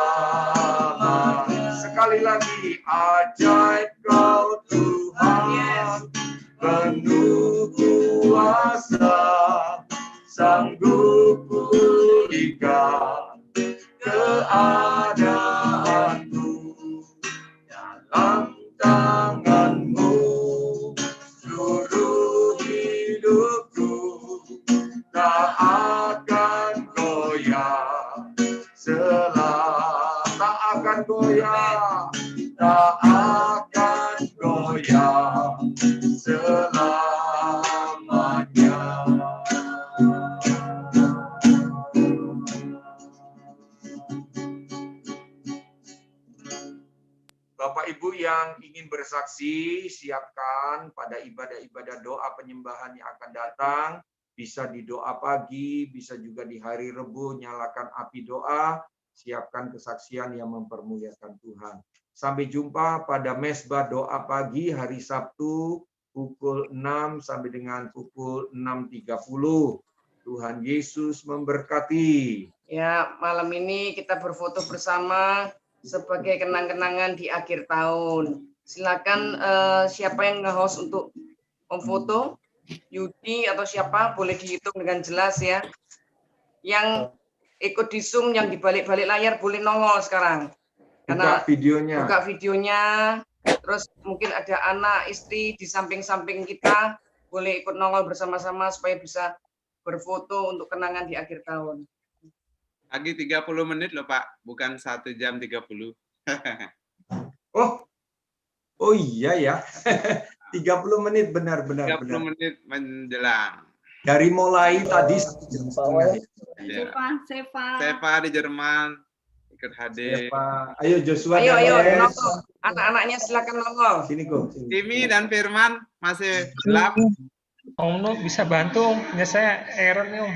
Sekali lagi, ajaib Kau Tuhan, penuh kuasa, sanggup pulihkan keadaanku dalam tangan-Mu. Seluruh hidupku tak akan goyah tak akan goyah, tak akan goyah selamanya. Bapak Ibu yang ingin bersaksi, siapkan pada ibadah-ibadah doa penyembahan yang akan datang. Bisa di doa pagi, bisa juga di hari Rebu, nyalakan api doa. Siapkan kesaksian yang mempermuliakan Tuhan. Sampai jumpa pada mesbah doa pagi hari Sabtu pukul 6 sampai dengan pukul 6.30. Tuhan Yesus memberkati. Ya, malam ini kita berfoto bersama sebagai kenang-kenangan di akhir tahun. Silakan siapa yang nge-host untuk memfoto, Yudi atau siapa, boleh dihitung dengan jelas ya. Yang ikut di Zoom yang di balik-balik layar boleh nongol sekarang. Karena buka videonya, terus mungkin ada anak, istri di samping-samping kita, boleh ikut nongol bersama-sama supaya bisa berfoto untuk kenangan di akhir tahun. Lagi 30 menit loh Pak, bukan 1 jam 30. Oh iya ya, 30 menit benar-benar. 30 menit menjelang. Dari mulai tadi 1 jam setengah. Ya. Sepa di Jerman ikut hadir. Ayo Joshua. Ayo nongol. Anak-anaknya silakan nongol. Sini kok. Timi dan Firman masih gelap. Om Nuk bisa bantu, ya saya error nih Om.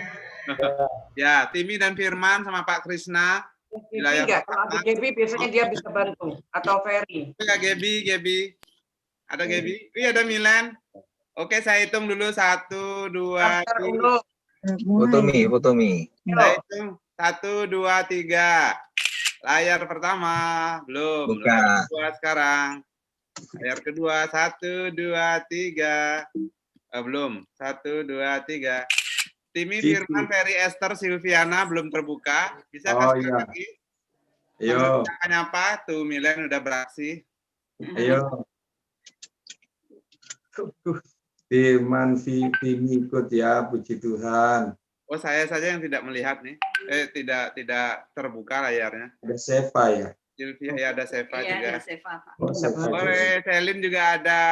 Ya, Timi dan Firman sama Pak Krisna. Enggak, kalau ada Gaby biasanya dia bisa bantu atau Ferry. Ya, Gaby. Ada Gaby? Iya, ada Milen. Oke, saya hitung dulu 1, 2, 3. Foto mi. Saya hitung 1, 2, 3. Layar pertama belum. Buka. Layar kedua sekarang. Layar kedua, 1, 2, 3. Belum, 1, 2, 3. Timi, Cici. Firman, Ferry, Esther, Silviana belum terbuka. Bisa Oh, kasih iya. lagi? Ayo, Apa? Tuh, Milen udah beraksi. ayo. Firman Vini ikut ya, puji Tuhan. Oh, saya saja yang tidak melihat nih. Tidak terbuka layarnya. Ada Seva ya. Silvia, ya ada Seva juga. Oh, Seva juga. Boleh, Selin juga ada.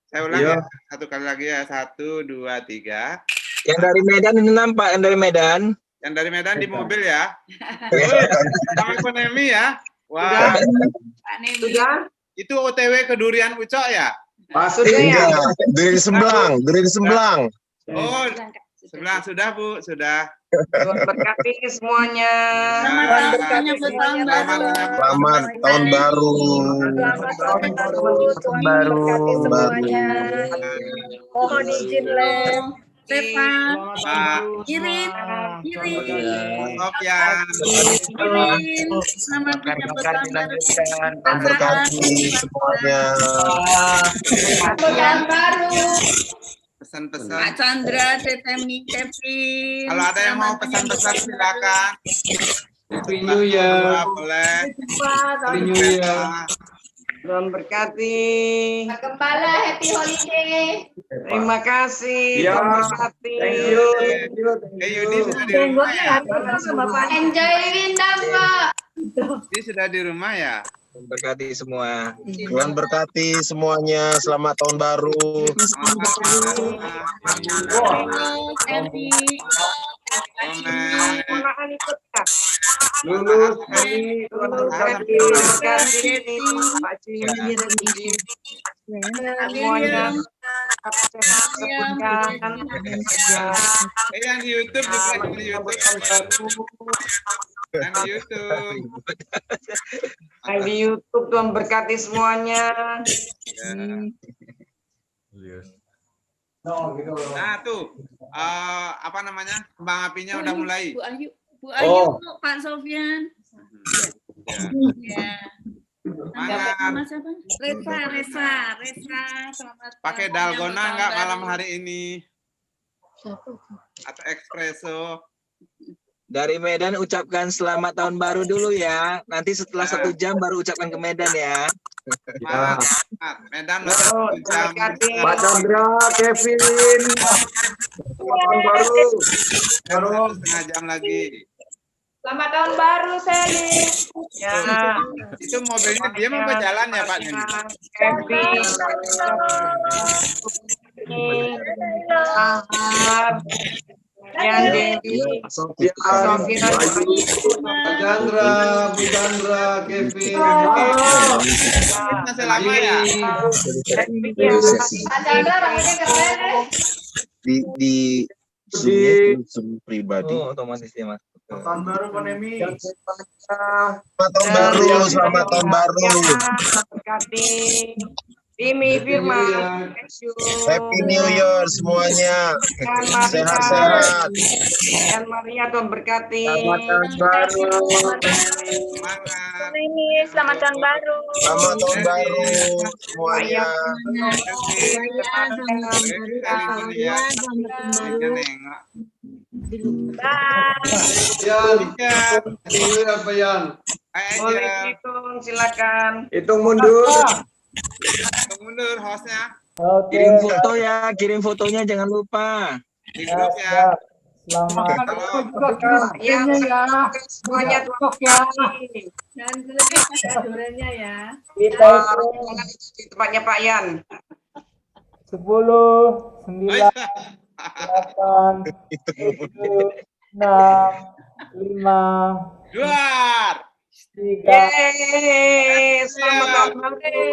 Saya ulang Iya. ya, satu kali lagi ya. 1, 2, 3. Yang dari Medan ini nampak, yang dari Medan. Yang dari Medan di Medan. mobil ya. Sama Konemi ya. Wah, Sudah? itu OTW ke Durian Ucok ya? Maksudnya ya. Dari Semblang. Oh, sebelah sudah Bu, sudah. Tuhan berkati semuanya. Selamat tahun baru. Mohon izin Len, Seva, Pak Irin, Sofyan. selamat menyambut tahun baru. Tuhan berkati semuanya. Tahun baru. Pesan-pesan. Kak Chandra, Tetemi, Kevin. Kalau ada yang mau pesan-pesan silakan. Happy New Year. Boleh. Happy New Year. Tuhan berkati. Pak Gembala, happy holiday. Terima kasih. Ya, Tuhan berkati. thank you. Yudi sudah di rumah ya? Enjoy Windam, Pak. Yudi sudah di rumah ya? Berkati semua. Tuhan berkati semuanya. Selamat tahun baru. Happy. Ponakan ikut ya. Lulus ini Tuhan berkati. Berkati. Pak Cimi. Semuanya. Sebutkan. Yang di YouTube juga, yang di YouTube. Yang di YouTube. Yang di YouTube Tuhan berkati semuanya. Nah tuh, apa namanya, kembang apinya udah mulai. Bu Ayu, Pak Sofyan. Ya. Semangat. Nama siapa? Reza. Selamat. Pakai dalgona nggak malam hari ini? Atau espresso? Dari Medan ucapkan selamat tahun baru dulu ya. Nanti setelah 1 jam baru ucapkan ke Medan ya. Ya. Medan Oh, udah jam. Pak Chandra, Kevin. Tahun baru. Setengah jam lagi. Selamat tahun baru, Sally. Ya. Itu mobilnya dia mau berjalan ya Pak Nini? Kevin. Yang Dewi. Sofia, Sofia. Chandra, Bu Chandra, Kevin. Masih lama ya? Di Zoom pribadi. Oh, otomatis dia Mas. Tahun baru Konemi. Selamat tahun baru. Selamat tahun baru. Berkati. Timi, Firman. Happy New Year semuanya. Sehat-sehat. Dan Maria Tuhan berkati. Selamat tahun baru. Semangat. Ini selamat tahun baru. Selamat tahun baru semuanya. Yan, apa Yan? Boleh hitung, silakan. Hitung mundur. Mundur hostnya. Kirim foto ya, kirim fotonya jangan lupa. Di grup ya. Ya, semuanya Tuhan. Dan selesai sadurannya ya. Di tempatnya Pak Yan. 10, 9, 8, 7, 6, 5, Luar. 3, Yeay, selamat tahun baru.